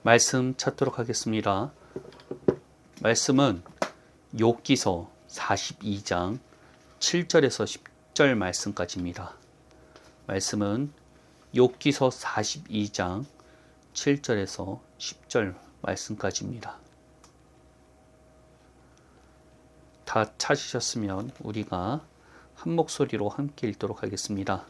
말씀 찾도록 하겠습니다. 말씀은 욥기서 42장 7절에서 10절 말씀까지입니다. 말씀은 욥기서 42장 7절에서 10절 말씀까지입니다. 다 찾으셨으면 우리가 한 목소리로 함께 읽도록 하겠습니다.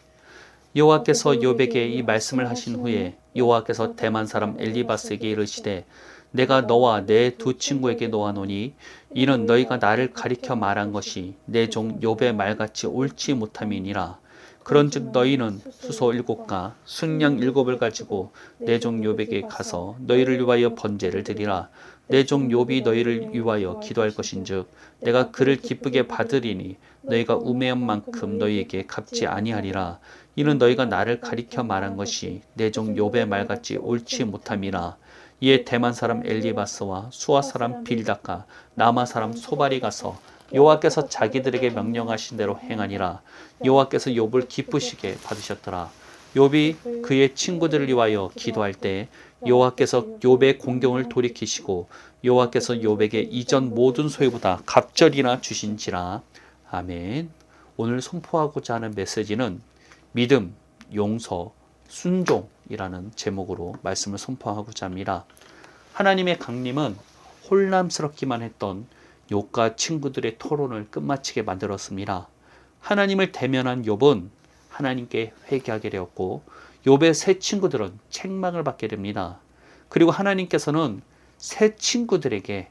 여호와께서 욥에게 이 말씀을 하신 후에 여호와께서 대만 사람 엘리바스에게 이르시되 내가 너와 내 두 친구에게 놓아노니 이는 너희가 나를 가리켜 말한 것이 내 종 욥의 말같이 옳지 못함이니라. 그런즉 너희는 수소 7가 순양 7을 가지고 내 종 욥에게 가서 너희를 위하여 번제를 드리라. 내 종 욥이 너희를 위하여 기도할 것인즉 내가 그를 기쁘게 받으리니 너희가 우매한 만큼 너희에게 갚지 아니하리라. 이는 너희가 나를 가리켜 말한 것이 내 종 욥의 말같이 옳지 못함이라. 이에 대만 사람 엘리바스와 수아 사람 빌닷과 나마 사람 소발이 가서 여호와께서 자기들에게 명령하신 대로 행하니라. 여호와께서 욥을 기쁘시게 받으셨더라. 욥이 그의 친구들을 위하여 기도할 때 여호와께서 욥의 공경을 돌이키시고 여호와께서 욥에게 이전 모든 소유보다 갑절이나 주신지라. 아멘. 오늘 선포하고자 하는 메시지는 믿음, 용서, 순종이라는 제목으로 말씀을 선포하고자 합니다. 하나님의 강림은 혼란스럽기만 했던 욥과 친구들의 토론을 끝마치게 만들었습니다. 하나님을 대면한 욥은 하나님께 회개하게 되었고 욥의 세 친구들은 책망을 받게 됩니다. 그리고 하나님께서는 세 친구들에게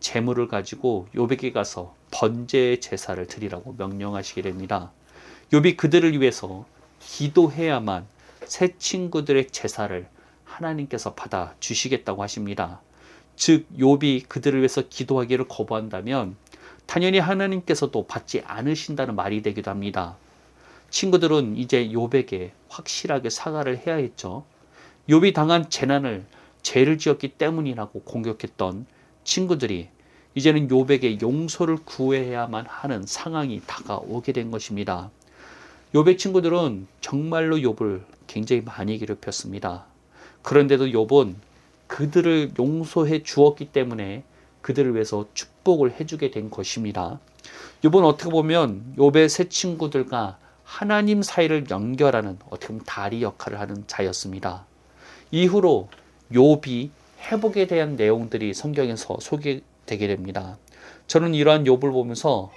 재물을 가지고 욥에게 가서 번제의 제사를 드리라고 명령하시게 됩니다. 욥이 그들을 위해서 기도해야만 세 친구들의 제사를 하나님께서 받아 주시겠다고 하십니다. 즉 욥이 그들을 위해서 기도하기를 거부한다면 당연히 하나님께서도 받지 않으신다는 말이 되기도 합니다. 친구들은 이제 욥에게 확실하게 사과를 해야 했죠. 욥이 당한 재난을 죄를 지었기 때문이라고 공격했던 친구들이 이제는 욥에게 용서를 구해야만 하는 상황이 다가오게 된 것입니다. 욥의 친구들은 정말로 욥을 굉장히 많이 괴롭혔습니다. 그런데도 욥은 그들을 용서해 주었기 때문에 그들을 위해서 축복을 해주게 된 것입니다. 욥은 어떻게 보면 욥의 세 친구들과 하나님 사이를 연결하는 어떻게 보면 다리 역할을 하는 자였습니다. 이후로 욥이 회복에 대한 내용들이 성경에서 소개되게 됩니다. 저는 이러한 욥을 보면서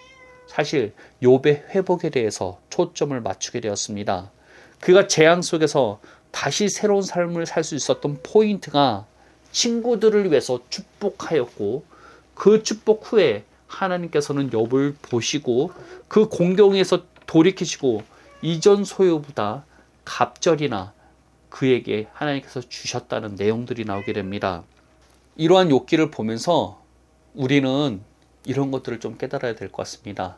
사실 욥의 회복에 대해서 초점을 맞추게 되었습니다. 그가 재앙 속에서 다시 새로운 삶을 살 수 있었던 포인트가 친구들을 위해서 축복하였고 그 축복 후에 하나님께서는 욥을 보시고 그 공경에서 돌이키시고 이전 소유보다 갑절이나 그에게 하나님께서 주셨다는 내용들이 나오게 됩니다. 이러한 욥기를 보면서 우리는 이런 것들을 좀 깨달아야 될 것 같습니다.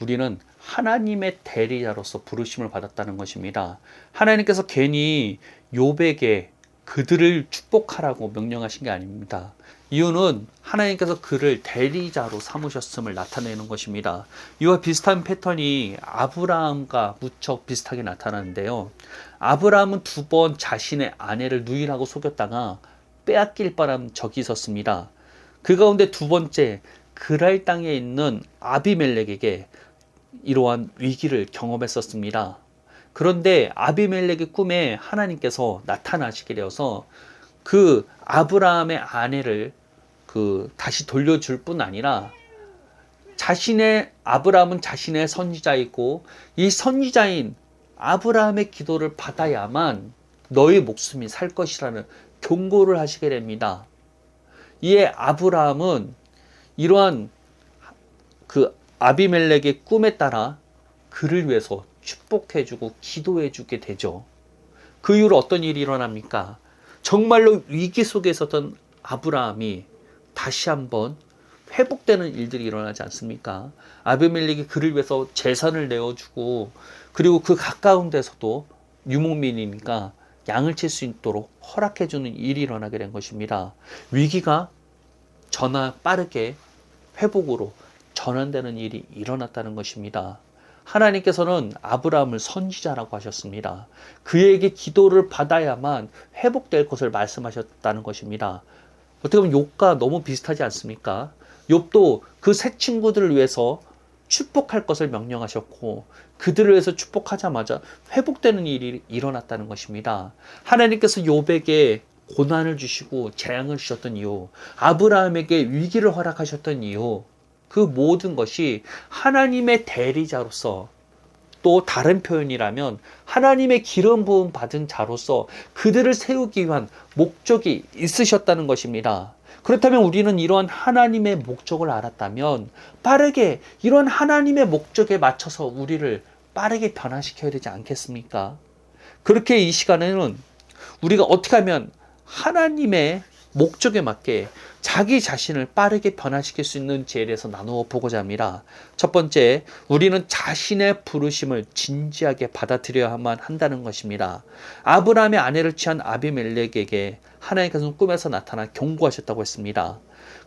우리는 하나님의 대리자로서 부르심을 받았다는 것입니다. 하나님께서 괜히 욥에게 그들을 축복하라고 명령하신 게 아닙니다. 이유는 하나님께서 그를 대리자로 삼으셨음을 나타내는 것입니다. 이와 비슷한 패턴이 아브라함과 무척 비슷하게 나타나는데요. 아브라함은 2번 자신의 아내를 누이라고 속였다가 빼앗길 뻔한 적이 있었습니다. 그 가운데 2번째 그랄 땅에 있는 아비멜렉에게 이러한 위기를 경험했었습니다. 그런데 아비멜렉의 꿈에 하나님께서 나타나시게 되어서 그 아브라함의 아내를 다시 돌려줄 뿐 아니라 아브라함은 자신의 선지자이고 이 선지자인 아브라함의 기도를 받아야만 너의 목숨이 살 것이라는 경고를 하시게 됩니다. 이에 아브라함은 이러한 그 아비멜렉의 꿈에 따라 그를 위해서 축복해주고 기도해주게 되죠. 그 이후로 어떤 일이 일어납니까? 정말로 위기 속에 있었던 아브라함이 다시 한번 회복되는 일들이 일어나지 않습니까? 아비멜렉이 그를 위해서 재산을 내어주고 그리고 그 가까운 데서도 유목민이니까 양을 칠 수 있도록 허락해주는 일이 일어나게 된 것입니다. 위기가 빠르게 회복으로 전환되는 일이 일어났다는 것입니다. 하나님께서는 아브라함을 선지자라고 하셨습니다. 그에게 기도를 받아야만 회복될 것을 말씀하셨다는 것입니다. 어떻게 보면 욥과 너무 비슷하지 않습니까? 욥도 그 세 친구들을 위해서 축복할 것을 명령하셨고 그들을 위해서 축복하자마자 회복되는 일이 일어났다는 것입니다. 하나님께서 욥에게 고난을 주시고 재앙을 주셨던 이유, 아브라함에게 위기를 허락하셨던 이유, 그 모든 것이 하나님의 대리자로서, 또 다른 표현이라면 하나님의 기름 부음 받은 자로서 그들을 세우기 위한 목적이 있으셨다는 것입니다. 그렇다면 우리는 이러한 하나님의 목적을 알았다면 빠르게 이런 하나님의 목적에 맞춰서 우리를 빠르게 변화시켜야 되지 않겠습니까? 그렇게 이 시간에는 우리가 어떻게 하면 하나님의 목적에 맞게 자기 자신을 빠르게 변화시킬 수 있는지에 대해서 나누어 보고자 합니다. 첫 번째, 우리는 자신의 부르심을 진지하게 받아들여야만 한다는 것입니다. 아브라함의 아내를 취한 아비멜렉에게 하나님께서는 꿈에서 나타나 경고하셨다고 했습니다.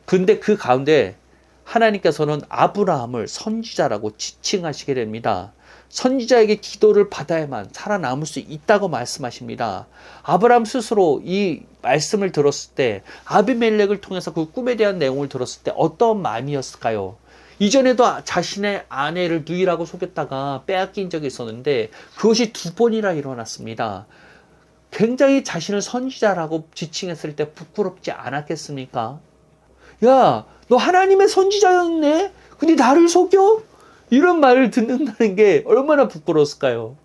근데 그 가운데 하나님께서는 아브라함을 선지자라고 지칭하시게 됩니다. 선지자에게 기도를 받아야만 살아남을 수 있다고 말씀하십니다. 아브라함 스스로 이 말씀을 들었을 때, 아비멜렉을 통해서 그 꿈에 대한 내용을 들었을 때 어떤 마음이었을까요? 이전에도 자신의 아내를 누이라고 속였다가 빼앗긴 적이 있었는데 그것이 2번이나 일어났습니다. 굉장히 자신을 선지자라고 지칭했을 때 부끄럽지 않았겠습니까? 야, 너 하나님의 선지자였네? 근데 나를 속여? 이런 말을 듣는다는 게 얼마나 부끄러웠을까요?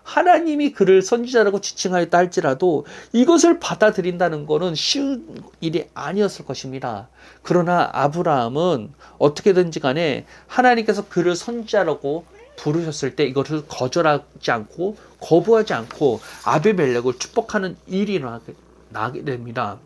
하나님이 그를 선지자라고 지칭하였다 할지라도 이것을 받아들인다는 것은 쉬운 일이 아니었을 것입니다. 그러나 아브라함은 어떻게든지 간에 하나님께서 그를 선지자라고 부르셨을 때 이것을 거절하지 않고 거부하지 않고 아비멜렉을 축복하는 일이 나게 됩니다.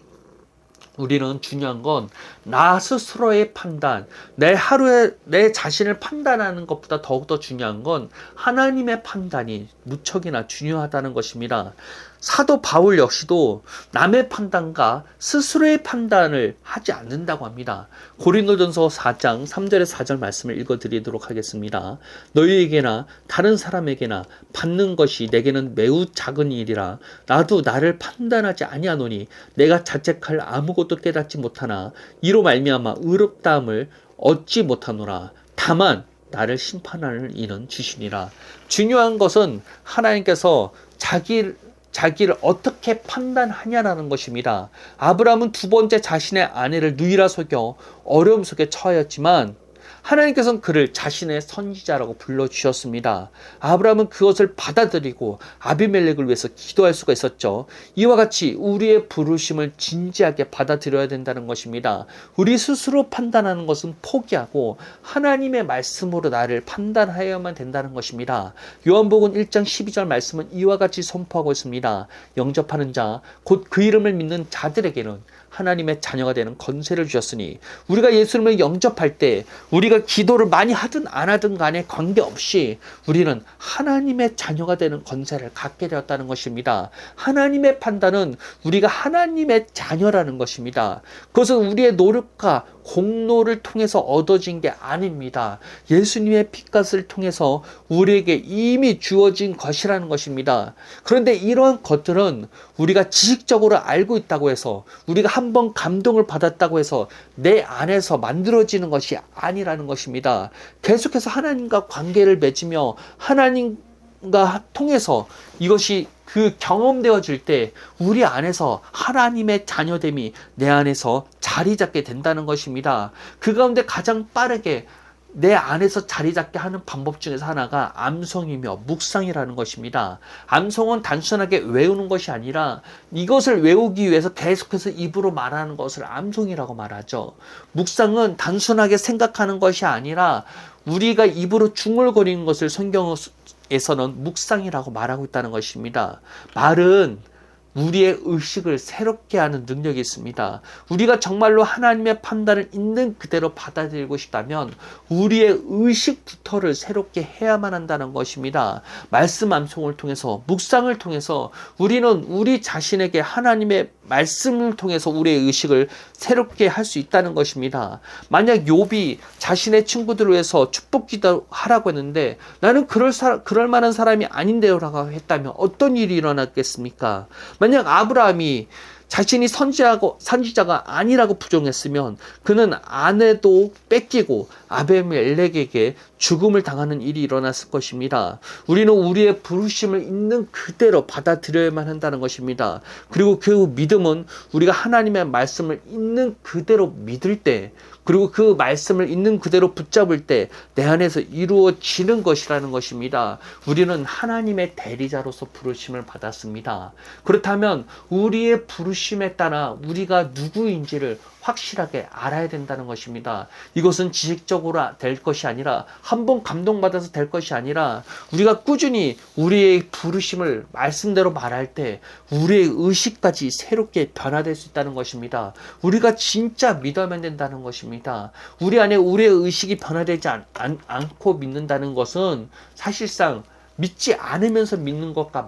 우리는 중요한 건 나 스스로의 판단, 내 자신을 판단하는 것보다 더욱더 중요한 건 하나님의 판단이 무척이나 중요하다는 것입니다. 사도 바울 역시도 남의 판단과 스스로의 판단을 하지 않는다고 합니다. 고린도전서 4장 3절에서 4절 말씀을 읽어드리도록 하겠습니다. 너희에게나 다른 사람에게나 받는 것이 내게는 매우 작은 일이라 나도 나를 판단하지 아니하노니 내가 자책할 아무것도 깨닫지 못하나 이로 말미암아 의롭다함을 얻지 못하노라. 다만 나를 심판하는 이는 주시니라. 중요한 것은 하나님께서 자기를 어떻게 판단하냐라는 것입니다. 아브라함은 2번째 자신의 아내를 누이라 속여 어려움 속에 처하였지만 하나님께서는 그를 자신의 선지자라고 불러주셨습니다. 아브라함은 그것을 받아들이고 아비멜렉을 위해서 기도할 수가 있었죠. 이와 같이 우리의 부르심을 진지하게 받아들여야 된다는 것입니다. 우리 스스로 판단하는 것은 포기하고 하나님의 말씀으로 나를 판단하여야만 된다는 것입니다. 요한복음 1장 12절 말씀은 이와 같이 선포하고 있습니다. 영접하는 자, 곧 그 이름을 믿는 자들에게는 하나님의 자녀가 되는 권세를 주셨으니 우리가 예수님을 영접할 때 우리가 기도를 많이 하든 안 하든 간에 관계없이 우리는 하나님의 자녀가 되는 권세를 갖게 되었다는 것입니다. 하나님의 판단은 우리가 하나님의 자녀라는 것입니다. 그것은 우리의 노력과 공로를 통해서 얻어진 게 아닙니다. 예수님의 피값을 통해서 우리에게 이미 주어진 것이라는 것입니다. 그런데 이러한 것들은 우리가 지식적으로 알고 있다고 해서 우리가 한번 감동을 받았다고 해서 내 안에서 만들어지는 것이 아니라는 것입니다. 계속해서 하나님과 관계를 맺으며 하나님과 통해서 이것이 그 경험되어질 때 우리 안에서 하나님의 자녀됨이 내 안에서 자리 잡게 된다는 것입니다. 그 가운데 가장 빠르게 내 안에서 자리 잡게 하는 방법 중에서 하나가 암송이며 묵상이라는 것입니다. 암송은 단순하게 외우는 것이 아니라 이것을 외우기 위해서 계속해서 입으로 말하는 것을 암송이라고 말하죠. 묵상은 단순하게 생각하는 것이 아니라 우리가 입으로 중얼거리는 것을 성경에서는 묵상이라고 말하고 있다는 것입니다. 말은 우리의 의식을 새롭게 하는 능력이 있습니다. 우리가 정말로 하나님의 판단을 있는 그대로 받아들이고 싶다면 우리의 의식부터를 새롭게 해야만 한다는 것입니다. 말씀 암송을 통해서 묵상을 통해서 우리는 우리 자신에게 하나님의 말씀을 통해서 우리의 의식을 새롭게 할 수 있다는 것입니다. 만약 욥이 자신의 친구들을 위해서 축복기도 하라고 했는데 나는 그럴 만한 사람이 아닌데요라고 했다면 어떤 일이 일어났겠습니까? 만약 아브라함이 자신이 선지자가 아니라고 부정했으면 그는 아내도 뺏기고 아비멜렉에게 죽음을 당하는 일이 일어났을 것입니다. 우리는 우리의 부르심을 있는 그대로 받아들여야만 한다는 것입니다. 그리고 그 믿음은 우리가 하나님의 말씀을 있는 그대로 믿을 때, 그리고 그 말씀을 있는 그대로 붙잡을 때 내 안에서 이루어지는 것이라는 것입니다. 우리는 하나님의 대리자로서 부르심을 받았습니다. 그렇다면 우리의 부르심에 따라 우리가 누구인지를 확실하게 알아야 된다는 것입니다. 이것은 지식적으로 될 것이 아니라 한번 감동받아서 될 것이 아니라 우리가 꾸준히 우리의 부르심을 말씀대로 말할 때 우리의 의식까지 새롭게 변화될 수 있다는 것입니다. 우리가 진짜 믿어야만 된다는 것입니다. 우리 안에 우리의 의식이 변화되지 않고 믿는다는 것은 사실상 믿지 않으면서 믿는 것과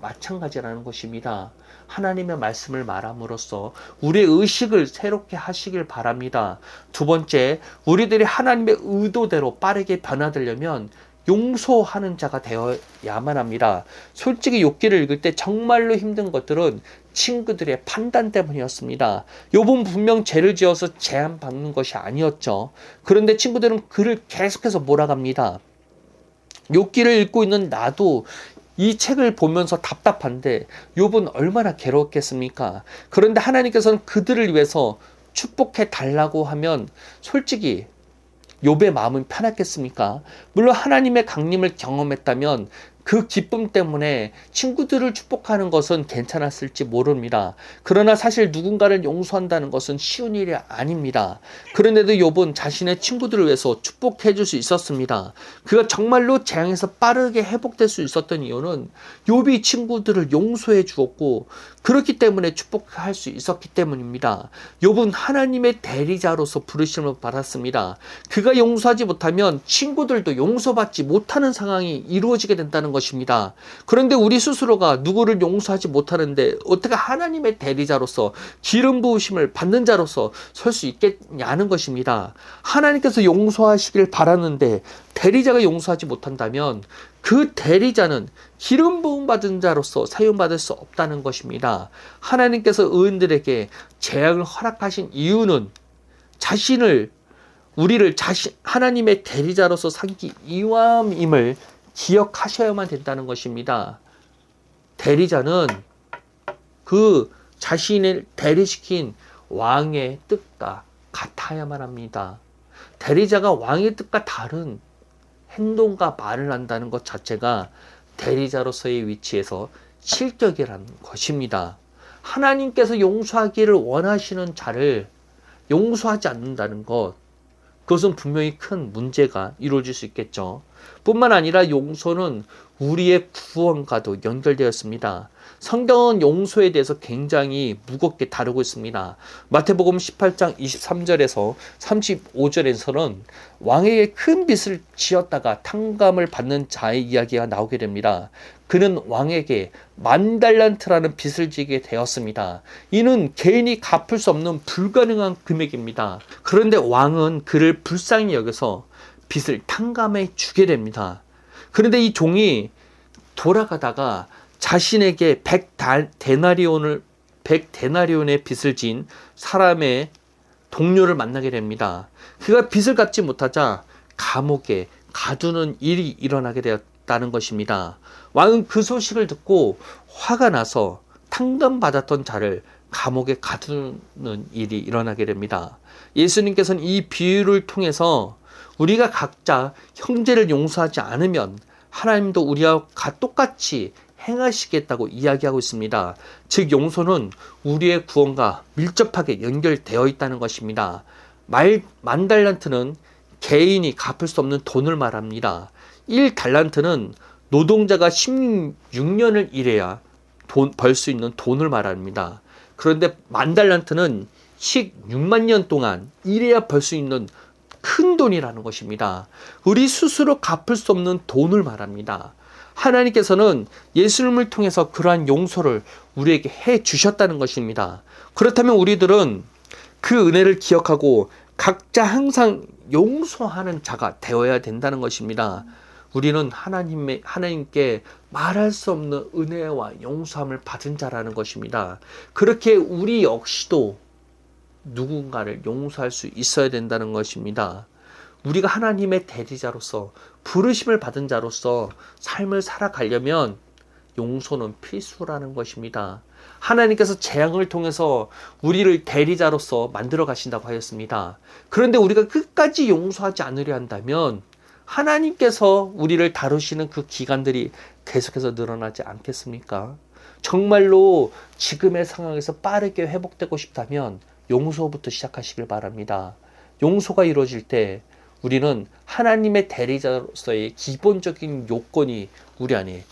마찬가지라는 것입니다. 하나님의 말씀을 말함으로써 우리의 의식을 새롭게 하시길 바랍니다. 두 번째, 우리들이 하나님의 의도대로 빠르게 변화되려면 용서하는 자가 되어야만 합니다. 솔직히 욥기를 읽을 때 정말로 힘든 것들은 친구들의 판단 때문이었습니다. 욥은 분명 죄를 지어서 제한받는 것이 아니었죠. 그런데 친구들은 그를 계속해서 몰아갑니다. 욥기를 읽고 있는 나도 이 책을 보면서 답답한데 욥은 얼마나 괴로웠겠습니까? 그런데 하나님께서는 그들을 위해서 축복해 달라고 하면 솔직히 욥의 마음은 편했겠습니까? 물론 하나님의 강림을 경험했다면 그 기쁨 때문에 친구들을 축복하는 것은 괜찮았을지 모릅니다. 그러나 사실 누군가를 용서한다는 것은 쉬운 일이 아닙니다. 그런데도 욥은 자신의 친구들을 위해서 축복해 줄 수 있었습니다. 그가 정말로 재앙에서 빠르게 회복될 수 있었던 이유는 욥이 친구들을 용서해 주었고 그렇기 때문에 축복할 수 있었기 때문입니다. 욥은 하나님의 대리자로서 부르심을 받았습니다. 그가 용서하지 못하면 친구들도 용서받지 못하는 상황이 이루어지게 된다는 것입니다. 그런데 우리 스스로가 누구를 용서하지 못하는데 어떻게 하나님의 대리자로서 기름 부으심을 받는 자로서 설 수 있겠냐는 것입니다. 하나님께서 용서하시길 바라는데 대리자가 용서하지 못한다면 그 대리자는 기름 부음 받은 자로서 사용받을 수 없다는 것입니다. 하나님께서 의인들에게 재앙을 허락하신 이유는 우리를 하나님의 대리자로서 삼기 위함임을 기억하셔야만 된다는 것입니다. 대리자는 그 자신을 대리시킨 왕의 뜻과 같아야만 합니다. 대리자가 왕의 뜻과 다른 행동과 말을 한다는 것 자체가 대리자로서의 위치에서 실격이라는 것입니다. 하나님께서 용서하기를 원하시는 자를 용서하지 않는다는 것, 그것은 분명히 큰 문제가 이루어질 수 있겠죠. 뿐만 아니라 용서는 우리의 구원과도 연결되었습니다. 성경은 용서에 대해서 굉장히 무겁게 다루고 있습니다. 마태복음 18장 23절에서 35절에서는 왕에게 큰 빚을 지었다가 탕감을 받는 자의 이야기가 나오게 됩니다. 그는 왕에게 10,000달란트라는 빚을 지게 되었습니다. 이는 개인이 갚을 수 없는 불가능한 금액입니다. 그런데 왕은 그를 불쌍히 여겨서 빚을 탕감해 주게 됩니다. 그런데 이 종이 돌아가다가 자신에게 100데나리온의 빚을 진 사람의 동료를 만나게 됩니다. 그가 빚을 갚지 못하자 감옥에 가두는 일이 일어나게 되었다는 것입니다. 왕은 그 소식을 듣고 화가 나서 탕감받았던 자를 감옥에 가두는 일이 일어나게 됩니다. 예수님께서는 이 비유를 통해서 우리가 각자 형제를 용서하지 않으면 하나님도 우리와 똑같이 행하시겠다고 이야기하고 있습니다. 즉 용서는 우리의 구원과 밀접하게 연결되어 있다는 것입니다. 10,000달란트는 개인이 갚을 수 없는 돈을 말합니다. 1달란트는 노동자가 16년을 일해야 벌 수 있는 돈을 말합니다. 그런데 10,000달란트는 16만 년 동안 일해야 벌 수 있는 큰 돈이라는 것입니다. 우리 스스로 갚을 수 없는 돈을 말합니다. 하나님께서는 예수님을 통해서 그러한 용서를 우리에게 해 주셨다는 것입니다. 그렇다면 우리들은 그 은혜를 기억하고 각자 항상 용서하는 자가 되어야 된다는 것입니다. 우리는 하나님께 말할 수 없는 은혜와 용서함을 받은 자라는 것입니다. 그렇게 우리 역시도 누군가를 용서할 수 있어야 된다는 것입니다. 우리가 하나님의 대리자로서 부르심을 받은 자로서 삶을 살아가려면 용서는 필수라는 것입니다. 하나님께서 재앙을 통해서 우리를 대리자로서 만들어 가신다고 하였습니다. 그런데 우리가 끝까지 용서하지 않으려 한다면 하나님께서 우리를 다루시는 그 기간들이 계속해서 늘어나지 않겠습니까? 정말로 지금의 상황에서 빠르게 회복되고 싶다면 용서부터 시작하시길 바랍니다. 용서가 이루어질 때 우리는 하나님의 대리자로서의 기본적인 요건이 우리 안에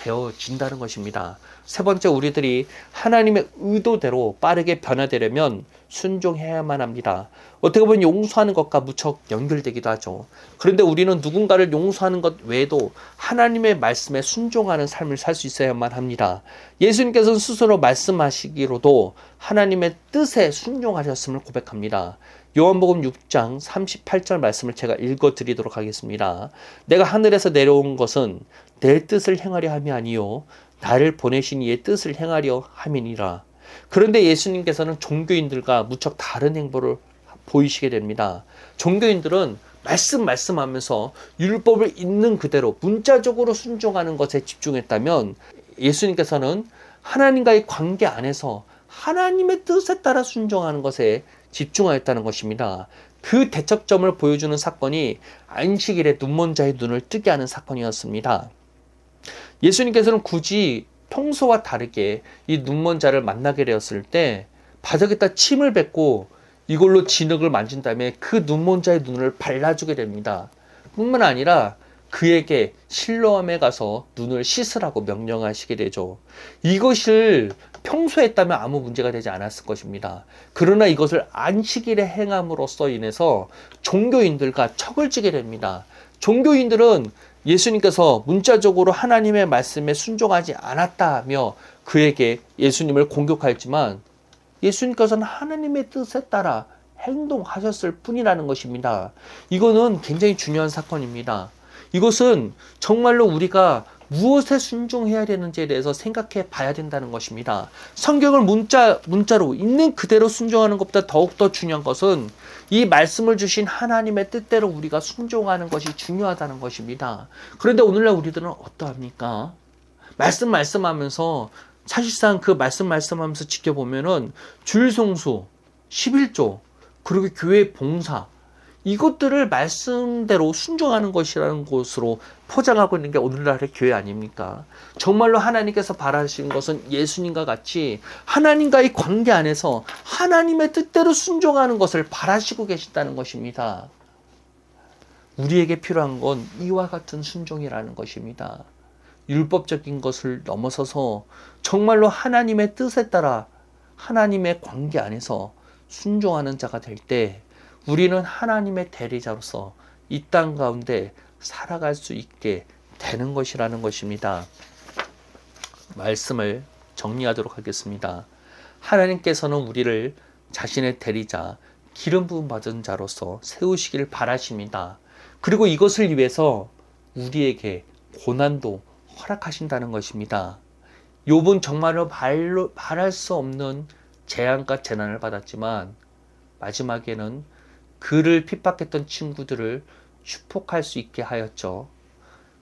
되어진다는 것입니다. 세 번째, 우리들이 하나님의 의도대로 빠르게 변화되려면 순종해야만 합니다. 어떻게 보면 용서하는 것과 무척 연결되기도 하죠. 그런데 우리는 누군가를 용서하는 것 외에도 하나님의 말씀에 순종하는 삶을 살 수 있어야만 합니다. 예수님께서는 스스로 말씀하시기로도 하나님의 뜻에 순종하셨음을 고백합니다. 요한복음 6장 38절 말씀을 제가 읽어드리도록 하겠습니다. 내가 하늘에서 내려온 것은 내 뜻을 행하려 함이 아니요 나를 보내신 이의 뜻을 행하려 함이니라. 그런데 예수님께서는 종교인들과 무척 다른 행보를 보이시게 됩니다. 종교인들은 말씀하면서 율법을 있는 그대로 문자적으로 순종하는 것에 집중했다면 예수님께서는 하나님과의 관계 안에서 하나님의 뜻에 따라 순종하는 것에 집중하였다는 것입니다. 그 대척점을 보여주는 사건이 안식일에 눈먼 자의 눈을 뜨게 하는 사건이었습니다. 예수님께서는 굳이 평소와 다르게 이 눈먼 자를 만나게 되었을 때 바닥에다 침을 뱉고 이걸로 진흙을 만진 다음에 그 눈먼 자의 눈을 발라주게 됩니다. 뿐만 아니라 그에게 실로암에 가서 눈을 씻으라고 명령하시게 되죠. 이것을 평소에 했다면 아무 문제가 되지 않았을 것입니다. 그러나 이것을 안식일에 행함으로써 인해서 종교인들과 척을 지게 됩니다. 종교인들은 예수님께서 문자적으로 하나님의 말씀에 순종하지 않았다며 그에게 예수님을 공격하였지만 예수님께서는 하나님의 뜻에 따라 행동하셨을 뿐이라는 것입니다. 이거는 굉장히 중요한 사건입니다. 이것은 정말로 우리가 무엇에 순종해야 되는지에 대해서 생각해 봐야 된다는 것입니다. 성경을 문자로 있는 그대로 순종하는 것보다 더욱더 중요한 것은 이 말씀을 주신 하나님의 뜻대로 우리가 순종하는 것이 중요하다는 것입니다. 그런데 오늘날 우리들은 어떠합니까? 말씀하면서 사실상 그 말씀하면서 지켜보면은 줄성수, 11조, 그리고 교회 봉사, 이것들을 말씀대로 순종하는 것이라는 것으로 포장하고 있는 게 오늘날의 교회 아닙니까? 정말로 하나님께서 바라시는 것은 예수님과 같이 하나님과의 관계 안에서 하나님의 뜻대로 순종하는 것을 바라시고 계신다는 것입니다. 우리에게 필요한 건 이와 같은 순종이라는 것입니다. 율법적인 것을 넘어서서 정말로 하나님의 뜻에 따라 하나님의 관계 안에서 순종하는 자가 될 때 우리는 하나님의 대리자로서 이 땅 가운데 살아갈 수 있게 되는 것이라는 것입니다. 말씀을 정리하도록 하겠습니다. 하나님께서는 우리를 자신의 대리자, 기름 부음 받은 자로서 세우시길 바라십니다. 그리고 이것을 위해서 우리에게 고난도 허락하신다는 것입니다. 욥은 정말로 말할 수 없는 재앙과 재난을 받았지만 마지막에는 그를 핍박했던 친구들을 축복할 수 있게 하였죠.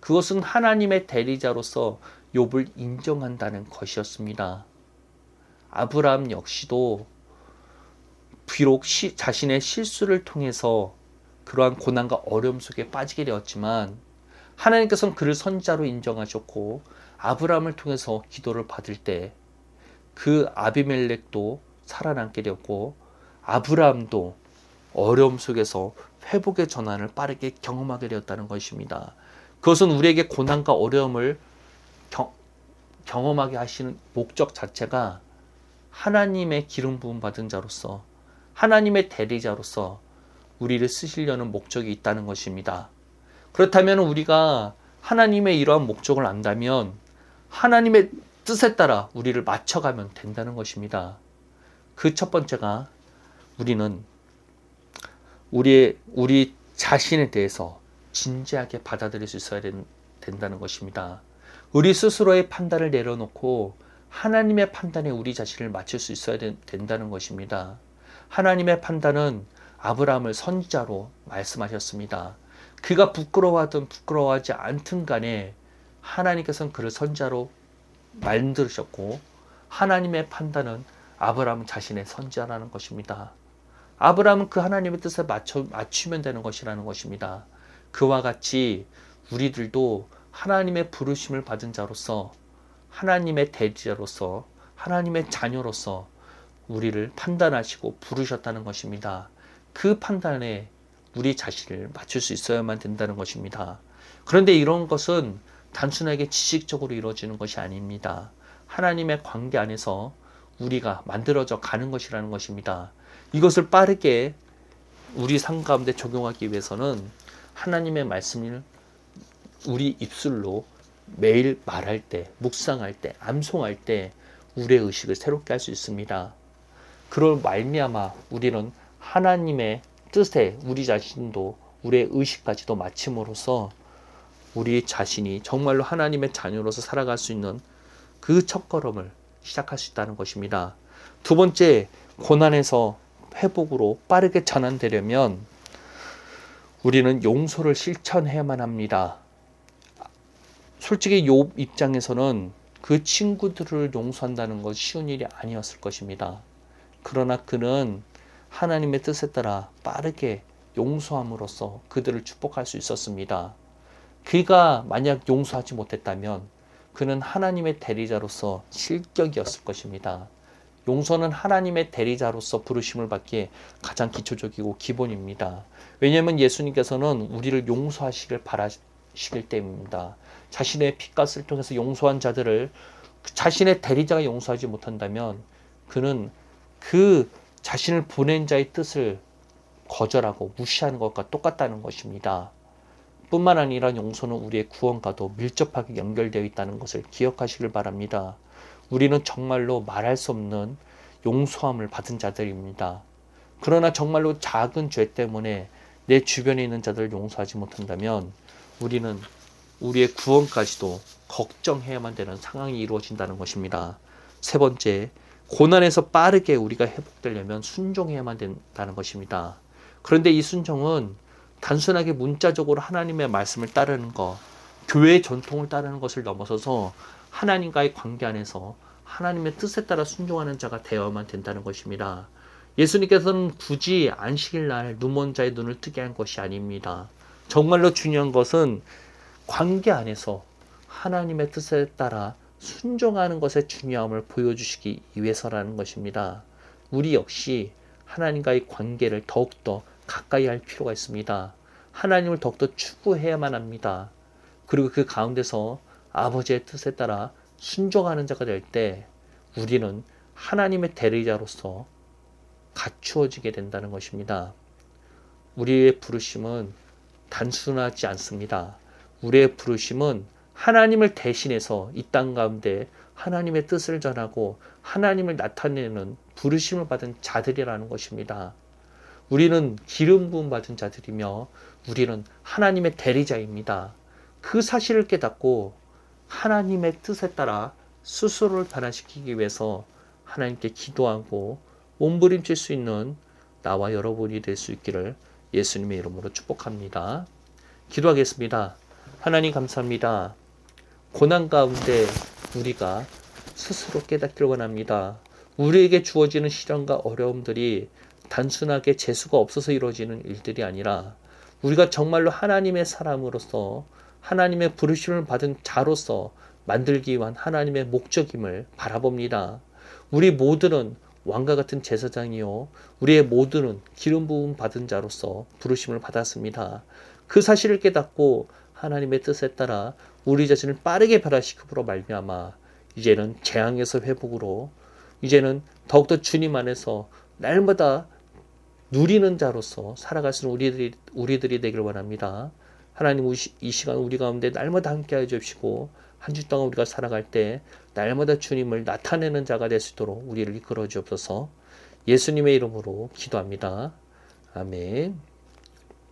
그것은 하나님의 대리자로서 욥을 인정한다는 것이었습니다. 아브라함 역시도 비록 자신의 실수를 통해서 그러한 고난과 어려움 속에 빠지게 되었지만 하나님께서는 그를 선지자로 인정하셨고 아브라함을 통해서 기도를 받을 때 그 아비멜렉도 살아남게 되었고 아브라함도 어려움 속에서 회복의 전환을 빠르게 경험하게 되었다는 것입니다. 그것은 우리에게 고난과 어려움을 경험하게 하시는 목적 자체가 하나님의 기름 부음 받은 자로서 하나님의 대리자로서 우리를 쓰시려는 목적이 있다는 것입니다. 그렇다면 우리가 하나님의 이러한 목적을 안다면 하나님의 뜻에 따라 우리를 맞춰가면 된다는 것입니다. 그 첫 번째가 우리는 우리 자신에 대해서 진지하게 받아들일 수 있어야 된다는 것입니다. 우리 스스로의 판단을 내려놓고 하나님의 판단에 우리 자신을 맞출 수 있어야 된다는 것입니다. 하나님의 판단은 아브라함을 선지자로 말씀하셨습니다. 그가 부끄러워하든 부끄러워하지 않든 간에 하나님께서는 그를 선지자로 만드셨고 하나님의 판단은 아브라함 자신의 선지자라는 것입니다. 아브라함은 그 하나님의 뜻에 맞추면 되는 것이라는 것입니다. 그와 같이 우리들도 하나님의 부르심을 받은 자로서 하나님의 대리자로서 하나님의 자녀로서 우리를 판단하시고 부르셨다는 것입니다. 그 판단에 우리 자신을 맞출 수 있어야만 된다는 것입니다. 그런데 이런 것은 단순하게 지식적으로 이루어지는 것이 아닙니다. 하나님의 관계 안에서 우리가 만들어져 가는 것이라는 것입니다. 이것을 빠르게 우리 삶 가운데 적용하기 위해서는 하나님의 말씀을 우리 입술로 매일 말할 때, 묵상할 때, 암송할 때 우리의 의식을 새롭게 할 수 있습니다. 그럴 말미암아 우리는 하나님의 뜻에 우리 자신도 우리의 의식까지도 맞춤으로써 우리 자신이 정말로 하나님의 자녀로서 살아갈 수 있는 그 첫걸음을 시작할 수 있다는 것입니다. 두 번째, 고난에서 회복으로 빠르게 전환되려면 우리는 용서를 실천해야만 합니다. 솔직히 욥 입장에서는 그 친구들을 용서한다는 것 쉬운 일이 아니었을 것입니다. 그러나 그는 하나님의 뜻에 따라 빠르게 용서함으로써 그들을 축복할 수 있었습니다. 그가 만약 용서하지 못했다면 그는 하나님의 대리자로서 실격이었을 것입니다. 용서는 하나님의 대리자로서 부르심을 받기에 가장 기초적이고 기본입니다. 왜냐하면 예수님께서는 우리를 용서하시길 바라시길 때문입니다. 자신의 피값을 통해서 용서한 자들을 자신의 대리자가 용서하지 못한다면 그는 그 자신을 보낸 자의 뜻을 거절하고 무시하는 것과 똑같다는 것입니다. 뿐만 아니라 용서는 우리의 구원과도 밀접하게 연결되어 있다는 것을 기억하시길 바랍니다. 우리는 정말로 말할 수 없는 용서함을 받은 자들입니다. 그러나 정말로 작은 죄 때문에 내 주변에 있는 자들을 용서하지 못한다면 우리는 우리의 구원까지도 걱정해야만 되는 상황이 이루어진다는 것입니다. 세 번째, 고난에서 빠르게 우리가 회복되려면 순종해야만 된다는 것입니다. 그런데 이 순종은 단순하게 문자적으로 하나님의 말씀을 따르는 것, 교회의 전통을 따르는 것을 넘어서서 하나님과의 관계 안에서 하나님의 뜻에 따라 순종하는 자가 되어야만 된다는 것입니다. 예수님께서는 굳이 안식일 날 눈먼 자의 눈을 뜨게 한 것이 아닙니다. 정말로 중요한 것은 관계 안에서 하나님의 뜻에 따라 순종하는 것의 중요함을 보여주시기 위해서라는 것입니다. 우리 역시 하나님과의 관계를 더욱더 가까이 할 필요가 있습니다. 하나님을 더욱더 추구해야만 합니다. 그리고 그 가운데서 아버지의 뜻에 따라 순종하는 자가 될 때 우리는 하나님의 대리자로서 갖추어지게 된다는 것입니다. 우리의 부르심은 단순하지 않습니다. 우리의 부르심은 하나님을 대신해서 이 땅 가운데 하나님의 뜻을 전하고 하나님을 나타내는 부르심을 받은 자들이라는 것입니다. 우리는 기름 부음 받은 자들이며 우리는 하나님의 대리자입니다. 그 사실을 깨닫고 하나님의 뜻에 따라 스스로를 변화시키기 위해서 하나님께 기도하고 몸부림칠 수 있는 나와 여러분이 될 수 있기를 예수님의 이름으로 축복합니다. 기도하겠습니다. 하나님 감사합니다. 고난 가운데 우리가 스스로 깨닫기를 원합니다. 우리에게 주어지는 시련과 어려움들이 단순하게 재수가 없어서 이루어지는 일들이 아니라 우리가 정말로 하나님의 사람으로서 하나님의 부르심을 받은 자로서 만들기 위한 하나님의 목적임을 바라봅니다. 우리 모두는 왕과 같은 제사장이요 우리의 모두는 기름 부음 받은 자로서 부르심을 받았습니다. 그 사실을 깨닫고 하나님의 뜻에 따라 우리 자신을 빠르게 변화시킴으로 말미암아 이제는 재앙에서 회복으로 이제는 더욱더 주님 안에서 날마다 누리는 자로서 살아갈 수 있는 우리들이 되길 원합니다. 하나님 이 시간 우리 가운데 날마다 함께하여 주시고 한 주 동안 우리가 살아갈 때 날마다 주님을 나타내는 자가 될 수 있도록 우리를 이끌어 주옵소서. 예수님의 이름으로 기도합니다. 아멘.